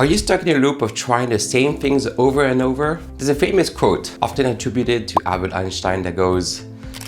Are you stuck in a loop of trying the same things over and over? There's a famous quote, often attributed to Albert Einstein, that goes,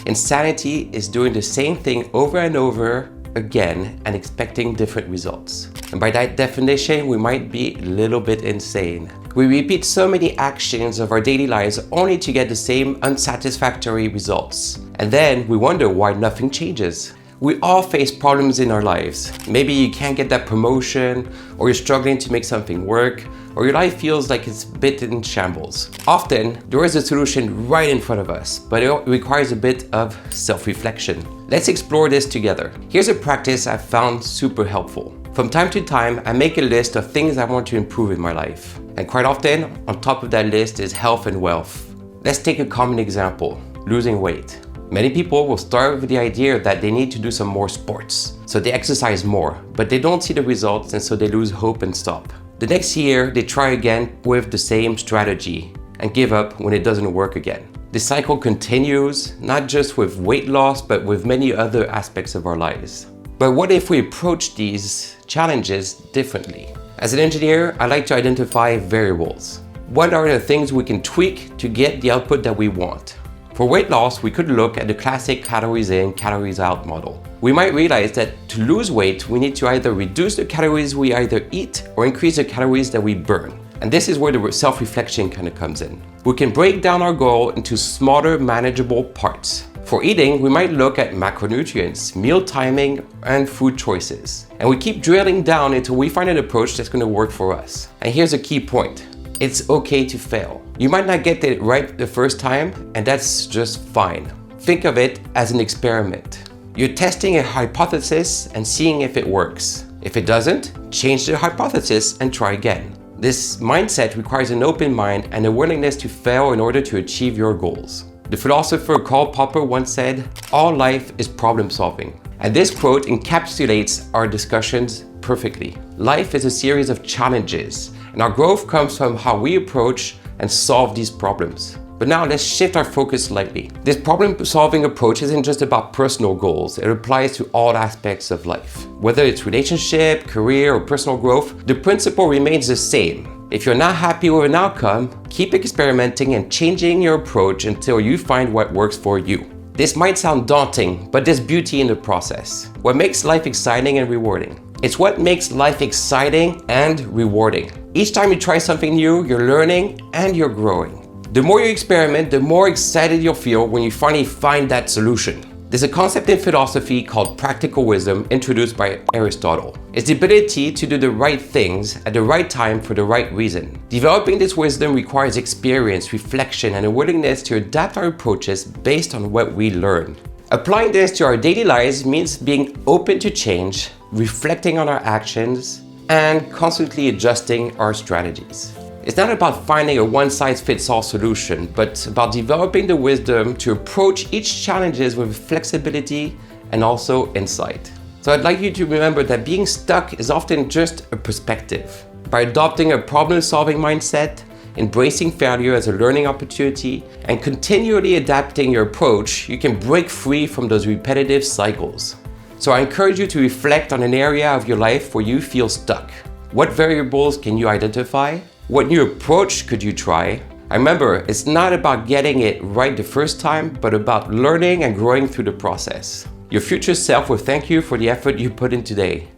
"Insanity is doing the same thing over and over again and expecting different results." And by that definition, we might be a little bit insane. We repeat so many actions of our daily lives only to get the same unsatisfactory results. And then we wonder why nothing changes. We all face problems in our lives. Maybe you can't get that promotion, or you're struggling to make something work, or your life feels like it's a bit in shambles. Often, there is a solution right in front of us, but it requires a bit of self-reflection. Let's explore this together. Here's a practice I've found super helpful. From time to time, I make a list of things I want to improve in my life. And quite often, on top of that list is health and wealth. Let's take a common example, losing weight. Many people will start with the idea that they need to do some more sports, so they exercise more, but they don't see the results, and so they lose hope and stop. The next year, they try again with the same strategy and give up when it doesn't work again. The cycle continues, not just with weight loss, but with many other aspects of our lives. But what if we approach these challenges differently? As an engineer, I like to identify variables. What are the things we can tweak to get the output that we want? For weight loss, we could look at the classic calories in, calories out model. We might realize that to lose weight, we need to either reduce the calories we either eat or increase the calories that we burn. And this is where the self-reflection kind of comes in. We can break down our goal into smaller, manageable parts. For eating, we might look at macronutrients, meal timing, and food choices. And we keep drilling down until we find an approach that's going to work for us. And here's a key point. It's okay to fail. You might not get it right the first time, and that's just fine. Think of it as an experiment. You're testing a hypothesis and seeing if it works. If it doesn't, change the hypothesis and try again. This mindset requires an open mind and a willingness to fail in order to achieve your goals. The philosopher Karl Popper once said, "All life is problem solving." And this quote encapsulates our discussions perfectly. Life is a series of challenges, and our growth comes from how we approach and solve these problems. But now let's shift our focus slightly. This problem-solving approach isn't just about personal goals. It applies to all aspects of life. Whether it's relationship, career, or personal growth, the principle remains the same. If you're not happy with an outcome, keep experimenting and changing your approach until you find what works for you. This might sound daunting, but there's beauty in the process. What makes life exciting and rewarding? It's what makes life exciting and rewarding. Each time you try something new, you're learning and you're growing. The more you experiment, the more excited you'll feel when you finally find that solution. There's a concept in philosophy called practical wisdom introduced by Aristotle. It's the ability to do the right things at the right time for the right reason. Developing this wisdom requires experience, reflection, and a willingness to adapt our approaches based on what we learn. Applying this to our daily lives means being open to change, reflecting on our actions, and constantly adjusting our strategies. It's not about finding a one-size-fits-all solution, but about developing the wisdom to approach each challenge with flexibility and also insight. So I'd like you to remember that being stuck is often just a perspective. By adopting a problem-solving mindset, embracing failure as a learning opportunity, and continually adapting your approach, you can break free from those repetitive cycles. So I encourage you to reflect on an area of your life where you feel stuck. What variables can you identify? What new approach could you try? And remember, it's not about getting it right the first time, but about learning and growing through the process. Your future self will thank you for the effort you put in today.